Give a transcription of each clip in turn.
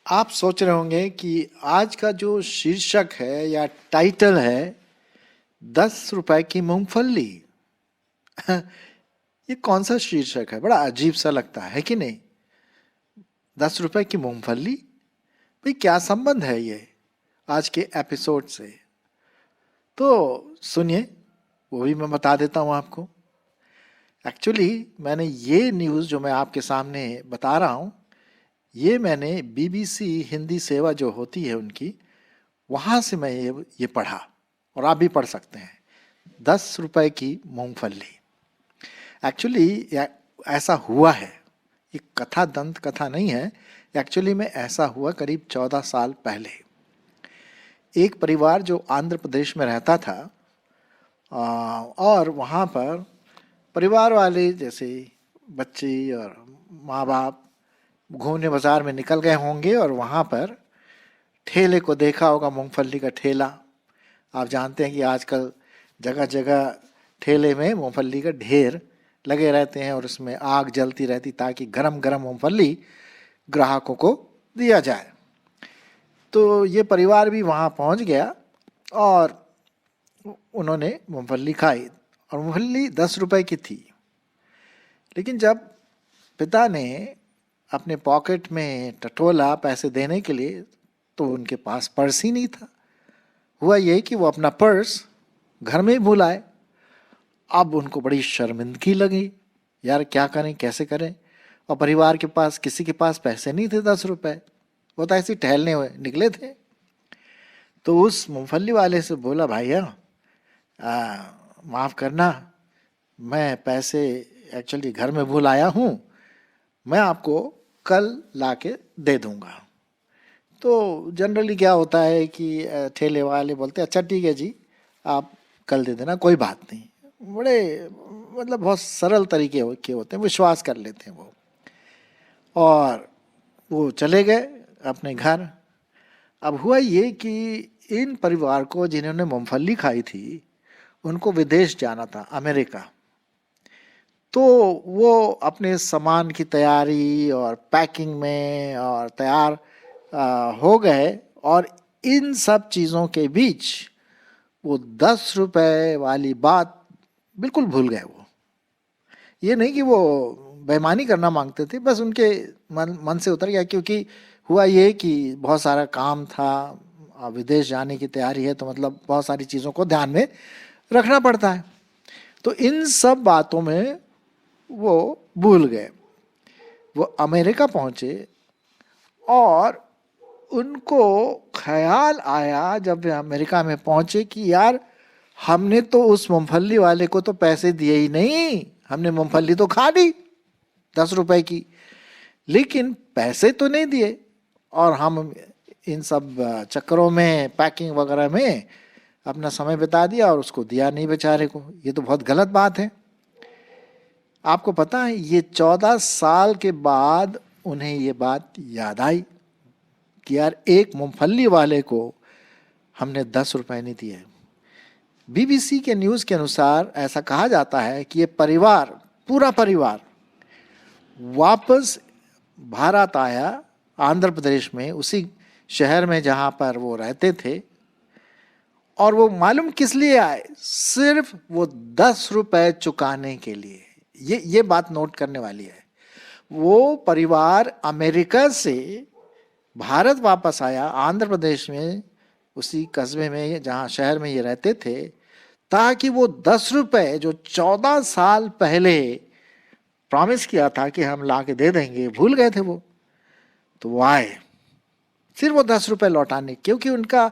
आप सोच रहे होंगे कि आज का जो शीर्षक है या टाइटल है 10 रुपए की मूंगफली। ये कौन सा शीर्षक है? बड़ा अजीब सा लगता है कि नहीं? 10 रुपए की मूंगफली, भाई क्या संबंध है ये आज के एपिसोड से? तो सुनिए, वो भी मैं बता देता हूँ आपको। एक्चुअली मैंने ये न्यूज़ जो मैं आपके सामने बता रहा हूँ, ये मैंने बीबीसी हिंदी सेवा जो होती है उनकी, वहाँ से मैं ये पढ़ा, और आप भी पढ़ सकते हैं। 10 रुपए की मूंगफली। एक्चुअली ऐसा हुआ है, ये कथा दंत कथा नहीं है। एक्चुअली में ऐसा हुआ करीब 14 साल पहले। एक परिवार जो आंध्र प्रदेश में रहता था, और वहाँ पर परिवार वाले जैसे बच्चे और माँ बाप घूमने बाजार में निकल गए होंगे, और वहाँ पर ठेले को देखा होगा, मूंगफली का ठेला। आप जानते हैं कि आजकल जगह जगह ठेले में मूंगफली का ढेर लगे रहते हैं, और उसमें आग जलती रहती ताकि गरम गरम मूंगफली ग्राहकों को दिया जाए। तो ये परिवार भी वहाँ पहुँच गया और उन्होंने मूंगफली खाई, और मूंगफली 10 रुपए की थी। लेकिन जब पिता ने अपने पॉकेट में टटोला पैसे देने के लिए, तो उनके पास पर्स ही नहीं था। हुआ ये कि वो अपना पर्स घर में ही भूल आए। अब उनको बड़ी शर्मिंदगी लगी, यार क्या करें, कैसे करें। और परिवार के पास किसी के पास पैसे नहीं थे 10 रुपए। वो तो ऐसे टहलने हुए निकले थे। तो उस मूंगफली वाले से बोला, भैया माफ़ करना, मैं पैसे एक्चुअली घर में भूल आया हूँ, मैं आपको कल लाके दे दूँगा। तो जनरली क्या होता है कि ठेले वाले बोलते हैं, अच्छा ठीक है जी, आप कल दे देना, कोई बात नहीं। बड़े मतलब बहुत सरल तरीके के होते हैं, विश्वास कर लेते हैं वो। और वो चले गए अपने घर। अब हुआ ये कि इन परिवार को जिन्होंने मूंगफली खाई थी, उनको विदेश जाना था, अमेरिका। तो वो अपने सामान की तैयारी और पैकिंग में और तैयार हो गए, और इन सब चीज़ों के बीच वो 10 रुपए वाली बात बिल्कुल भूल गए। वो ये नहीं कि वो बेईमानी करना मांगते थे, बस उनके मन से उतर गया। क्योंकि हुआ ये कि बहुत सारा काम था, विदेश जाने की तैयारी है, तो मतलब बहुत सारी चीज़ों को ध्यान में रखना पड़ता है। तो इन सब बातों में वो भूल गए। वो अमेरिका पहुंचे, और उनको ख्याल आया जब वे अमेरिका में पहुंचे कि यार, हमने तो उस मूंगफली वाले को तो पैसे दिए ही नहीं, हमने मूंगफली तो खा ली 10 रुपए की, लेकिन पैसे तो नहीं दिए। और हम इन सब चक्करों में, पैकिंग वगैरह में अपना समय बिता दिया और उसको दिया नहीं बेचारे को। ये तो बहुत गलत बात है। आपको पता है, ये 14 साल के बाद उन्हें ये बात याद आई कि यार, एक मूंगफली वाले को हमने 10 रुपए नहीं दिए। बीबीसी के न्यूज़ के अनुसार ऐसा कहा जाता है कि ये परिवार, पूरा परिवार वापस भारत आया, आंध्र प्रदेश में, उसी शहर में जहाँ पर वो रहते थे। और वो मालूम किस लिए आए? सिर्फ वो 10 रुपए चुकाने के लिए। ये बात नोट करने वाली है। वो परिवार अमेरिका से भारत वापस आया, आंध्र प्रदेश में, उसी कस्बे में जहाँ शहर में ये रहते थे, ताकि वो 10 रुपए जो 14 साल पहले प्रॉमिस किया था कि हम ला के दे देंगे, भूल गए थे वो। तो वो आए सिर्फ वो 10 रुपए लौटाने, क्योंकि उनका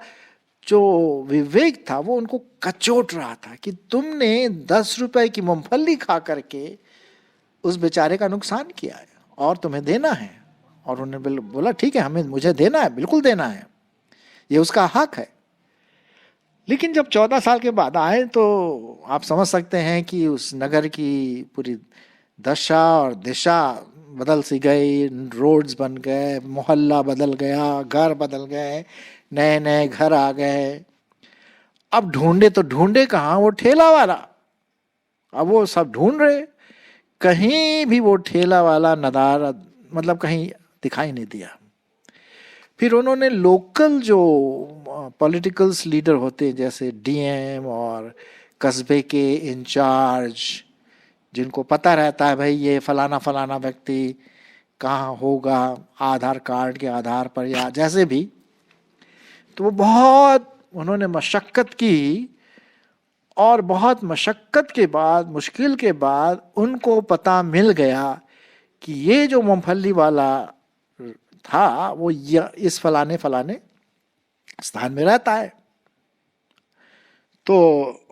जो विवेक था वो उनको कचोट रहा था कि तुमने 10 रुपए की मूंगफली खा करके उस बेचारे का नुकसान किया है, और तुम्हें देना है। और उन्होंने बोला, ठीक है, हमें, मुझे देना है, बिल्कुल देना है, ये उसका हक है। लेकिन जब 14 साल के बाद आए, तो आप समझ सकते हैं कि उस नगर की पूरी दशा और दिशा बदल सी गई। रोड्स बन गए, मोहल्ला बदल गया, घर बदल गए, नए नए घर आ गए। अब ढूंढे तो ढूंढे कहाँ वो ठेला वाला। अब वो सब ढूंढ रहे, कहीं भी वो ठेला वाला नदार मतलब कहीं दिखाई नहीं दिया। फिर उन्होंने लोकल जो पॉलिटिकल्स लीडर होते हैं जैसे डीएम और कस्बे के इंचार्ज, जिनको पता रहता है भाई ये फलाना फलाना व्यक्ति कहाँ होगा आधार कार्ड के आधार पर या जैसे भी, तो वो बहुत उन्होंने मशक्क़त की और बहुत मशक्क़त के बाद, मुश्किल के बाद उनको पता मिल गया कि ये जो मूंगफली वाला था वो इस फलाने फलाने स्थान में रहता है। तो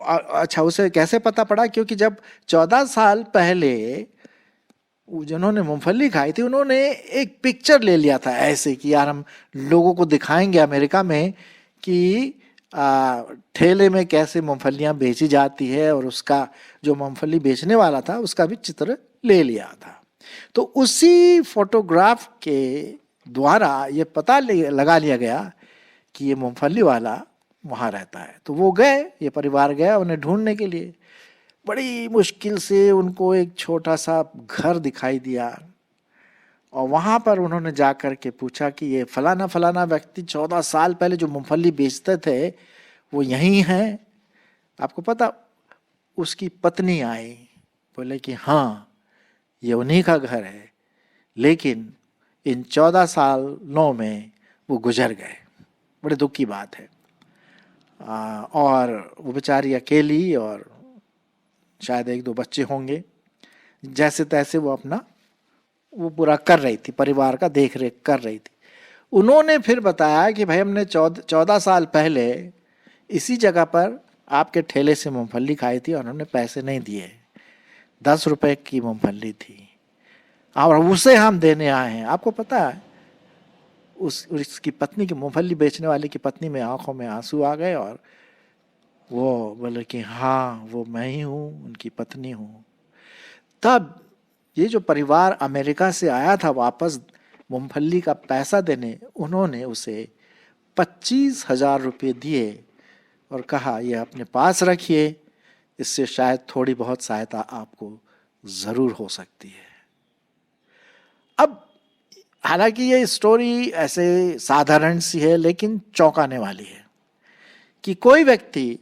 अच्छा, उसे कैसे पता पड़ा? क्योंकि जब 14 साल पहले जिन्होंने मूंगफली खाई थी उन्होंने एक पिक्चर ले लिया था ऐसे कि यार हम लोगों को दिखाएंगे अमेरिका में कि ठेले में कैसे मूंगफलियां बेची जाती है, और उसका जो मूंगफली बेचने वाला था उसका भी चित्र ले लिया था। तो उसी फोटोग्राफ के द्वारा ये पता लगा लिया गया कि ये मूंगफली वाला वहाँ रहता है। तो वो गए, ये परिवार गया उन्हें ढूंढने के लिए। बड़ी मुश्किल से उनको एक छोटा सा घर दिखाई दिया और वहाँ पर उन्होंने जा कर के पूछा कि ये फलाना फलाना व्यक्ति 14 साल पहले जो मूंगफली बेचते थे वो यहीं हैं, आपको पता? उसकी पत्नी आई, बोले कि हाँ ये उन्हीं का घर है, लेकिन इन 14 सालों में वो गुजर गए। बड़े दुख की बात है। और वो बेचारी अकेली, और शायद 1-2 बच्चे होंगे, जैसे तैसे वो अपना वो पूरा कर रही थी, परिवार का देख रेख कर रही थी। उन्होंने फिर बताया कि भाई हमने 14 साल पहले इसी जगह पर आपके ठेले से मूंगफली खाई थी और उन्होंने पैसे नहीं दिए, 10 रुपए की मूंगफली थी और उसे हम देने आए हैं। आपको पता है उसकी पत्नी की, मूंगफली बेचने वाले की पत्नी में आंखों में आंसू आ गए और वो बोले कि हाँ वो मैं ही हूँ, उनकी पत्नी हूँ। तब ये जो परिवार अमेरिका से आया था वापस मूंगफली का पैसा देने, उन्होंने उसे 25,000 रुपये दिए और कहा ये अपने पास रखिए, इससे शायद थोड़ी बहुत सहायता आपको ज़रूर हो सकती है। अब हालांकि ये स्टोरी ऐसे साधारण सी है लेकिन चौंकाने वाली है कि कोई व्यक्ति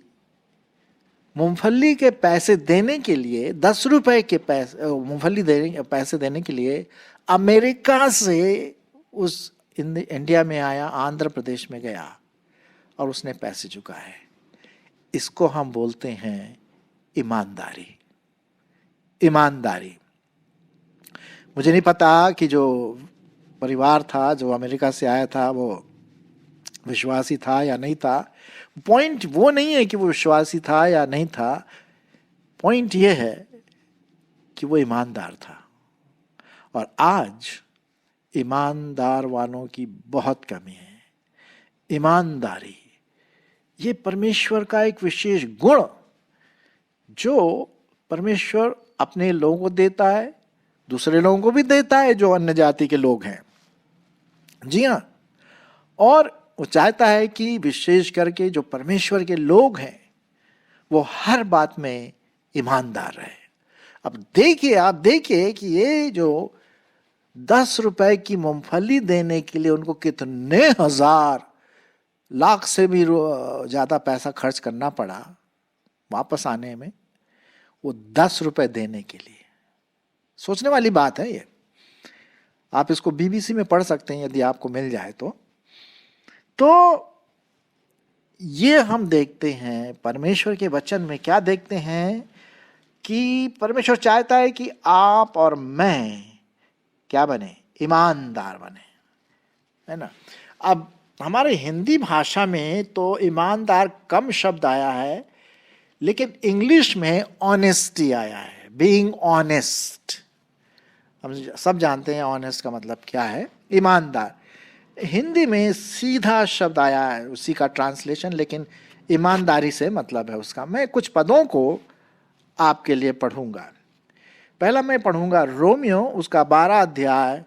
मूंगफली के पैसे देने के लिए 10 रुपए के मूंगफली पैसे देने के लिए अमेरिका से उस इंडिया में आया, आंध्र प्रदेश में गया और उसने पैसे चुकाए। इसको हम बोलते हैं ईमानदारी। ईमानदारी। मुझे नहीं पता कि जो परिवार था जो अमेरिका से आया था वो विश्वासी था या नहीं था। पॉइंट वो नहीं है कि वो विश्वासी था या नहीं था, पॉइंट ये है कि वो ईमानदार था। और आज ईमानदार वालों की बहुत कमी है। ईमानदारी ये परमेश्वर का एक विशेष गुण जो परमेश्वर अपने लोगों को देता है, दूसरे लोगों को भी देता है जो अन्य जाति के लोग हैं। जी हाँ, और वो चाहता है कि विशेष करके जो परमेश्वर के लोग हैं वो हर बात में ईमानदार रहे। अब देखिए, आप देखिए कि ये जो 10 रुपए की मूंगफली देने के लिए उनको कितने हजार लाख से भी ज्यादा पैसा खर्च करना पड़ा वापस आने में, वो 10 रुपए देने के लिए। सोचने वाली बात है ये। आप इसको बीबीसी में पढ़ सकते हैं यदि आपको मिल जाए तो ये हम देखते हैं परमेश्वर के वचन में। क्या देखते हैं कि परमेश्वर चाहता है कि आप और मैं क्या बने? ईमानदार बने, है ना। अब हमारे हिंदी भाषा में तो ईमानदार कम शब्द आया है, लेकिन इंग्लिश में ऑनेस्टी आया है, बीइंग ऑनेस्ट। हम सब जानते हैं ऑनेस्ट का मतलब क्या है, ईमानदार। हिंदी में सीधा शब्द आया है, उसी का ट्रांसलेशन, लेकिन ईमानदारी से मतलब है उसका। मैं कुछ पदों को आपके लिए पढ़ूंगा। पहला मैं पढ़ूंगा रोमियो उसका 12 अध्याय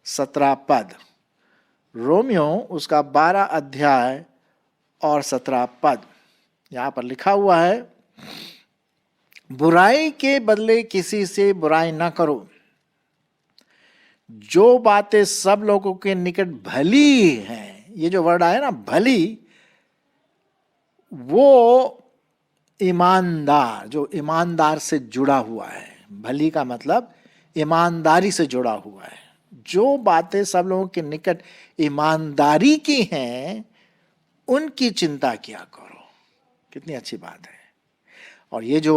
17 पद। रोमियो उसका 12 अध्याय और 17 पद। यहां पर लिखा हुआ है, बुराई के बदले किसी से बुराई ना करो। जो बातें सब लोगों के निकट भली हैं, ये जो वर्ड आया ना भली, वो ईमानदार, जो ईमानदार से जुड़ा हुआ है। भली का मतलब ईमानदारी से जुड़ा हुआ है। जो बातें सब लोगों के निकट ईमानदारी की हैं उनकी चिंता किया करो। कितनी अच्छी बात है। और ये जो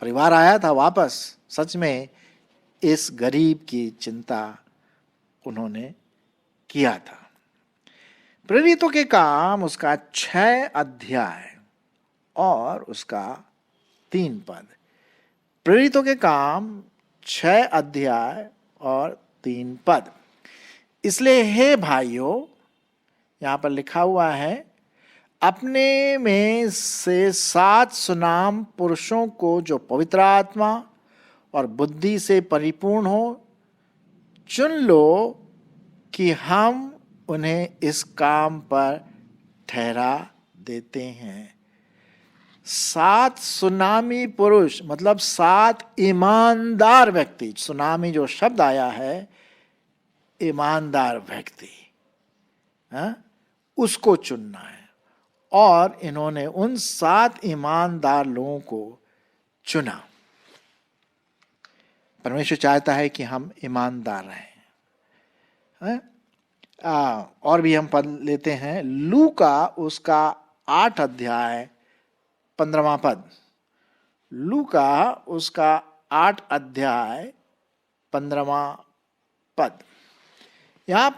परिवार आया था वापस, सच में इस गरीब की चिंता उन्होंने किया था। प्रेरितों के काम उसका 6 अध्याय और उसका 3 पद। प्रेरितों के काम 6 अध्याय और 3 पद। इसलिए हे भाइयों, यहां पर लिखा हुआ है, अपने में से 7 सुनाम पुरुषों को जो पवित्र आत्मा और बुद्धि से परिपूर्ण हो चुन लो कि हम उन्हें इस काम पर ठहरा देते हैं। 7 सुनामी पुरुष मतलब 7 ईमानदार व्यक्ति। सुनामी जो शब्द आया है, ईमानदार व्यक्ति, उसको चुनना है। और इन्होंने उन 7 ईमानदार लोगों को चुना। परमेश्वर चाहता है कि हम ईमानदार रहें। और भी हम पद लेते हैं। लूका उसका 8 अध्याय 15वां पद। लूका उसका 8 अध्याय 15वां पद। यहां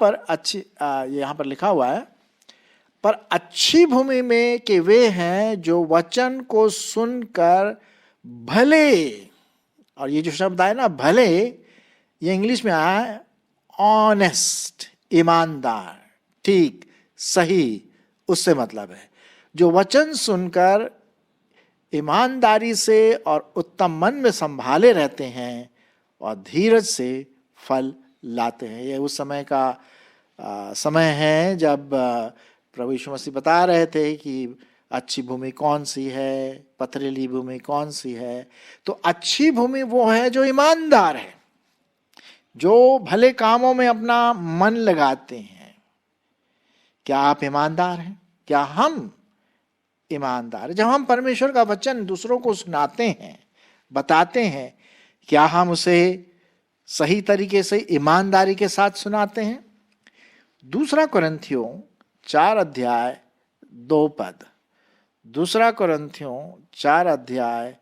पर लिखा हुआ है, पर अच्छी भूमि में के वे हैं जो वचन को सुनकर भले, और ये जो शब्द आया ना भले, ये इंग्लिश में आया है ऑनेस्ट, ईमानदार, ठीक, सही, उससे मतलब है जो वचन सुनकर ईमानदारी से और उत्तम मन में संभाले रहते हैं और धीरज से फल लाते हैं। ये उस समय का समय है जब प्रभु यीशु मसीह बता रहे थे कि अच्छी भूमि कौन सी है, पथरीली भूमि कौन सी है। तो अच्छी भूमि वो है जो ईमानदार है, जो भले कामों में अपना मन लगाते हैं। क्या आप ईमानदार हैं? क्या हम ईमानदार? जब हम परमेश्वर का वचन दूसरों को सुनाते हैं, बताते हैं, क्या हम उसे सही तरीके से ईमानदारी के साथ सुनाते हैं? 2 कुरिन्थियों 4 अध्याय 2 पद। 2 कुरिन्थियों 4 अध्याय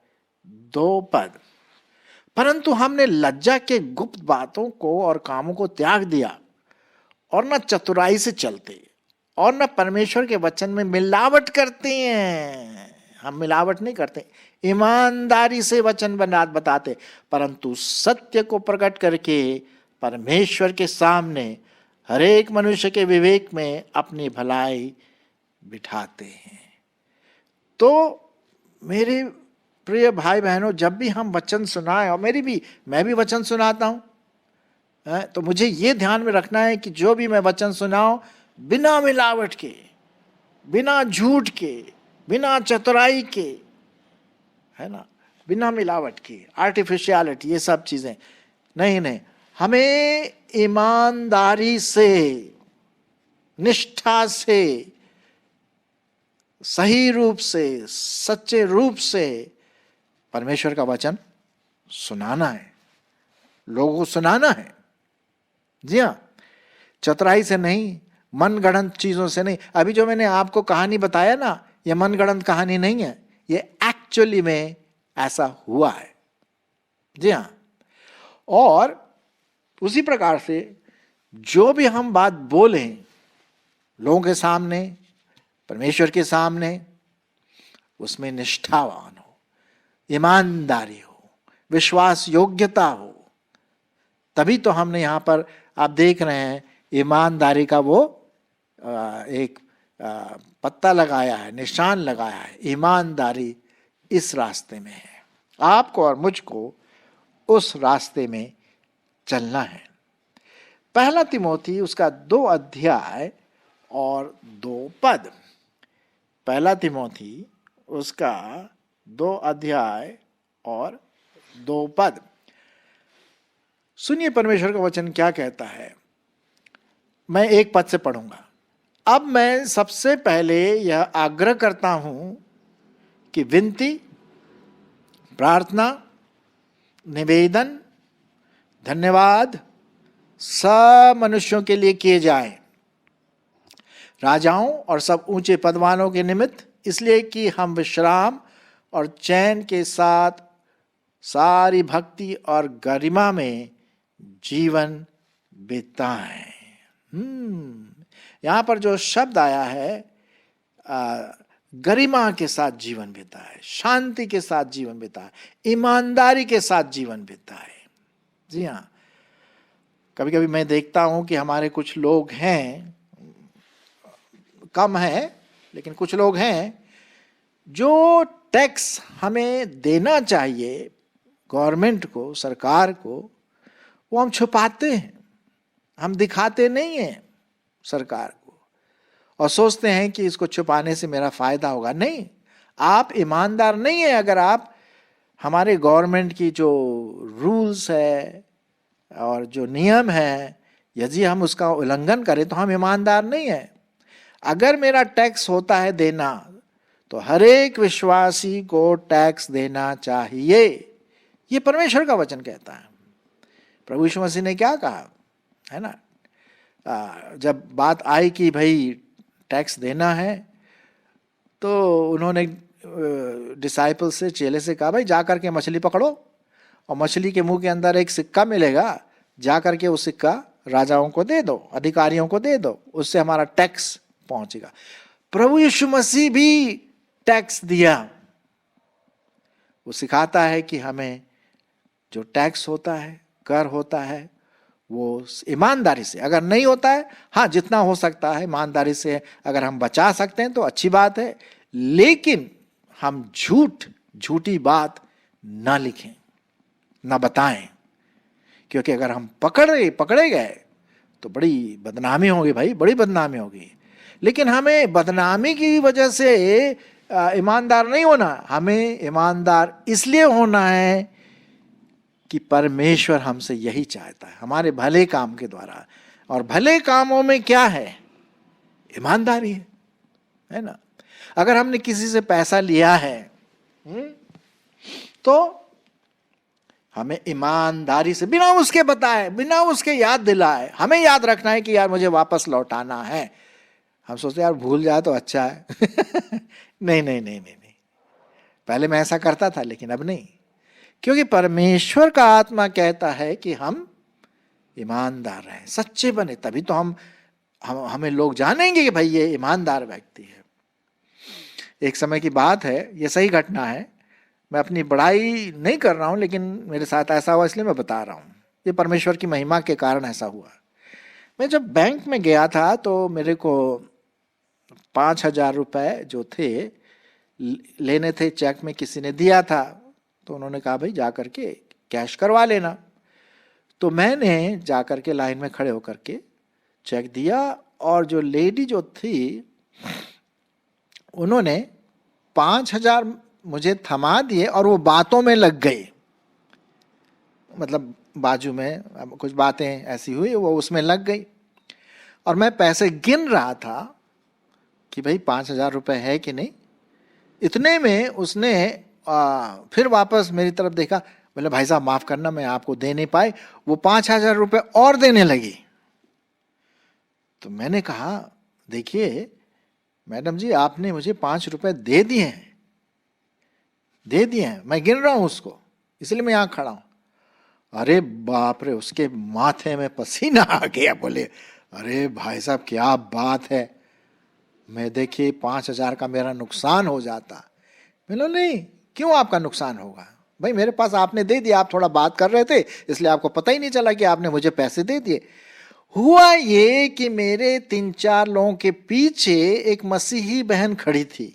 2 पद। परंतु हमने लज्जा के गुप्त बातों को और कामों को त्याग दिया और न चतुराई से चलते और न परमेश्वर के वचन में मिलावट करते हैं। हम मिलावट नहीं करते, ईमानदारी से वचन बताते, परंतु सत्य को प्रकट करके परमेश्वर के सामने हरेक मनुष्य के विवेक में अपनी भलाई बिठाते हैं। तो मेरे प्रिय भाई बहनों, जब भी हम वचन सुनाएं, और मैं भी वचन सुनाता हूं, तो मुझे ये ध्यान में रखना है कि जो भी मैं वचन सुनाऊं बिना मिलावट के, बिना झूठ के, बिना चतुराई के, है ना, बिना मिलावट की, आर्टिफिशियलिटी, ये सब चीजें नहीं। हमें ईमानदारी से, निष्ठा से, सही रूप से, सच्चे रूप से परमेश्वर का वचन सुनाना है, लोगों को सुनाना है। जी हाँ, चतुराई से नहीं, मनगढ़ंत चीजों से नहीं। अभी जो मैंने आपको कहानी बताया ना, ये मनगढ़ंत कहानी नहीं है, ये एक्चुअली में ऐसा हुआ है। जी हाँ। और उसी प्रकार से जो भी हम बात बोलें लोगों के सामने, परमेश्वर के सामने, उसमें निष्ठावान हो, ईमानदारी हो, विश्वास योग्यता हो। तभी तो हमने यहां पर आप देख रहे हैं ईमानदारी का वो एक पत्ता लगाया है, निशान लगाया है। ईमानदारी इस रास्ते में है, आपको और मुझको उस रास्ते में चलना है। 1 तिमोथी उसका 2 अध्याय और 2 पद। 1 तिमोथी उसका 2 अध्याय और 2 पद। सुनिए परमेश्वर का वचन क्या कहता है। मैं एक पद से पढ़ूंगा। अब मैं सबसे पहले यह आग्रह करता हूं कि विनती, प्रार्थना, निवेदन, धन्यवाद सब मनुष्यों के लिए किए जाएं, राजाओं और सब ऊंचे पदवानों के निमित्त, इसलिए कि हम विश्राम और चैन के साथ सारी भक्ति और गरिमा में जीवन बिताएं। यहां पर जो शब्द आया है, गरिमा के साथ जीवन बिताए, शांति के साथ जीवन बिताए, ईमानदारी के साथ जीवन बिताए। जी हाँ, कभी कभी मैं देखता हूं कि हमारे कुछ लोग हैं, कम है लेकिन कुछ लोग हैं, जो टैक्स हमें देना चाहिए गवर्नमेंट को, सरकार को, वो हम छुपाते हैं, हम दिखाते नहीं हैं सरकार को, और सोचते हैं कि इसको छुपाने से मेरा फायदा होगा। नहीं, आप ईमानदार नहीं है अगर आप हमारे गवर्नमेंट की जो रूल्स है और जो नियम है, यदि हम उसका उल्लंघन करें तो हम ईमानदार नहीं है। अगर मेरा टैक्स होता है देना, तो हर एक विश्वासी को टैक्स देना चाहिए। ये परमेश्वर का वचन कहता है। प्रभु यीशु मसीह ने क्या कहा है ना, जब बात आई कि भाई टैक्स देना है, तो उन्होंने डिसाइपल से, चेले से कहा, भाई जा करके मछली पकड़ो और मछली के मुंह के अंदर एक सिक्का मिलेगा, जा करके वो सिक्का राजाओं को दे दो, अधिकारियों को दे दो, उससे हमारा टैक्स पहुंचेगा। प्रभु यीशु मसीह भी टैक्स दिया। वो सिखाता है कि हमें जो टैक्स होता है, कर होता है, वो ईमानदारी से, अगर नहीं होता है, हाँ जितना हो सकता है ईमानदारी से अगर हम बचा सकते हैं तो अच्छी बात है, लेकिन हम झूठी बात ना लिखें, ना बताएं, क्योंकि अगर हम पकड़े गए तो बड़ी बदनामी होगी भाई, बड़ी बदनामी होगी। लेकिन हमें बदनामी की वजह से ईमानदार नहीं होना, हमें ईमानदार इसलिए होना है कि परमेश्वर हमसे यही चाहता है, हमारे भले काम के द्वारा। और भले कामों में क्या है? ईमानदारी है ना। अगर हमने किसी से पैसा लिया है तो हमें ईमानदारी से, बिना उसके बताए, बिना उसके याद दिलाए, हमें याद रखना है कि यार मुझे वापस लौटाना है। हम सोचते यार भूल जाए तो अच्छा है। नहीं नहीं नहीं नहीं नहीं, पहले मैं ऐसा करता था लेकिन अब नहीं, क्योंकि परमेश्वर का आत्मा कहता है कि हम ईमानदार रहें, सच्चे बने, तभी तो हमें लोग जानेंगे कि भाई ये ईमानदार व्यक्ति है। एक समय की बात है, ये सही घटना है, मैं अपनी बड़ाई नहीं कर रहा हूं, लेकिन मेरे साथ ऐसा हुआ इसलिए मैं बता रहा हूं। ये परमेश्वर की महिमा के कारण ऐसा हुआ। मैं जब बैंक में गया था तो मेरे को 5,000 रुपए जो थे लेने थे, चेक में किसी ने दिया था, तो उन्होंने कहा भाई जा करके कैश करवा लेना। तो मैंने जा करके लाइन में खड़े होकर के चेक दिया, और जो लेडी जो थी उन्होंने 5,000 मुझे थमा दिए और वो बातों में लग गई, मतलब बाजू में कुछ बातें ऐसी हुई, वो उसमें लग गई। और मैं पैसे गिन रहा था कि भाई 5,000 रुपए है कि नहीं। इतने में उसने फिर वापस मेरी तरफ देखा, बोले भाई साहब माफ करना, मैं आपको दे नहीं पाई। वो 5,000 रुपए और देने लगी। तो मैंने कहा देखिए मैडम जी, आपने मुझे 5 रुपए दे दिए हैं, मैं गिन रहा हूं उसको, इसलिए मैं यहां खड़ा हूं। अरे बाप रे, उसके माथे में पसीना आ गया। बोले अरे भाई साहब क्या बात है, मैं देखिए 5,000 का मेरा नुकसान हो जाता। बोलो नहीं, क्यों आपका नुकसान होगा भाई, मेरे पास आपने दे दिया, आप थोड़ा बात कर रहे थे इसलिए आपको पता ही नहीं चला कि आपने मुझे पैसे दे दिए। हुआ ये कि मेरे 3-4 लोगों के पीछे एक मसीही बहन खड़ी थी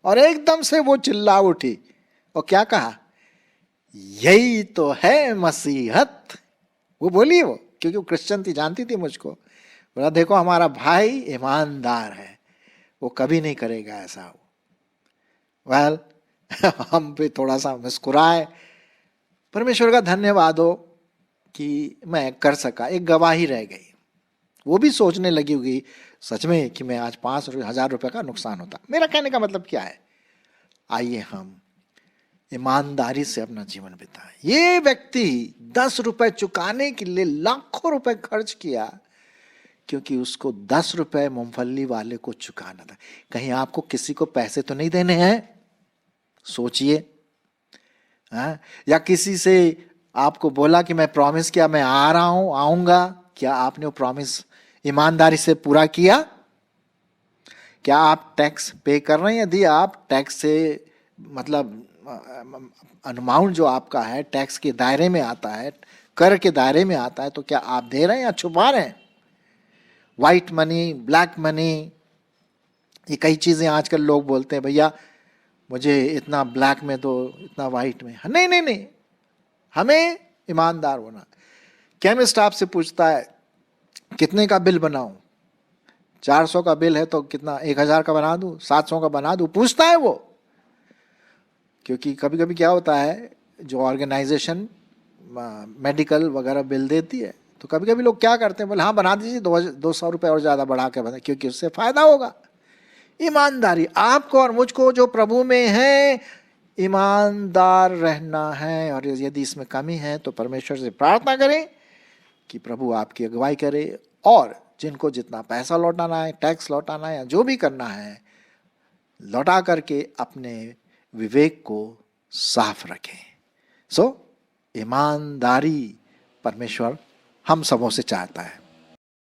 और एकदम से वो चिल्ला उठी और क्या कहा, यही तो है मसीहत। वो बोली, वो क्योंकि वो क्रिश्चियन थी, जानती थी मुझको। बोला देखो हमारा भाई ईमानदार है, वो कभी नहीं करेगा ऐसा। वेल हम भी थोड़ा सा मुस्कुराए। परमेश्वर का धन्यवाद हो कि मैं कर सका, एक गवाही रह गई। वो भी सोचने लगी होगी सच में कि मैं आज 5,000 रुपये का नुकसान होता। मेरा कहने का मतलब क्या है, आइए हम ईमानदारी से अपना जीवन बिताएं। ये व्यक्ति 10 रुपए चुकाने के लिए लाखों रुपए खर्च किया, क्योंकि उसको 10 रुपए मूंगफली वाले को चुकाना था। कहीं आपको किसी को पैसे तो नहीं देने हैं, सोचिए। या किसी से आपको बोला कि मैं प्रॉमिस किया मैं आ रहा हूं, आऊंगा, क्या आपने वो प्रॉमिस ईमानदारी से पूरा किया? क्या आप टैक्स पे कर रहे हैं? यदि आप टैक्स से मतलब अमाउंट जो आपका है टैक्स के दायरे में आता है, कर के दायरे में आता है, तो क्या आप दे रहे हैं या छुपा रहे हैं? व्हाइट मनी, ब्लैक मनी, ये कई चीजें आजकल लोग बोलते हैं भैया मुझे इतना ब्लैक में दो, इतना व्हाइट में। नहीं नहीं नहीं, हमें ईमानदार होना। केमिस्ट आपसे पूछता है कितने का बिल बनाऊं, 400 का बिल है तो कितना, 1,000 का बना दूं, 700 का बना दूं, पूछता है वो। क्योंकि कभी कभी क्या होता है, जो ऑर्गेनाइजेशन मेडिकल वगैरह बिल देती है, तो कभी कभी लोग क्या करते हैं, बोले हाँ बना दीजिए, 200 रुपये और ज़्यादा बढ़ा के बना, क्योंकि उससे फायदा होगा। ईमानदारी आपको और मुझको जो प्रभु में है, ईमानदार रहना है। और यदि इसमें कमी है तो परमेश्वर से प्रार्थना करें कि प्रभु आपकी अगुवाई करे, और जिनको जितना पैसा लौटाना है, टैक्स लौटाना है, या जो भी करना है, लौटा करके अपने विवेक को साफ रखें। ईमानदारी परमेश्वर हम सबों से चाहता है।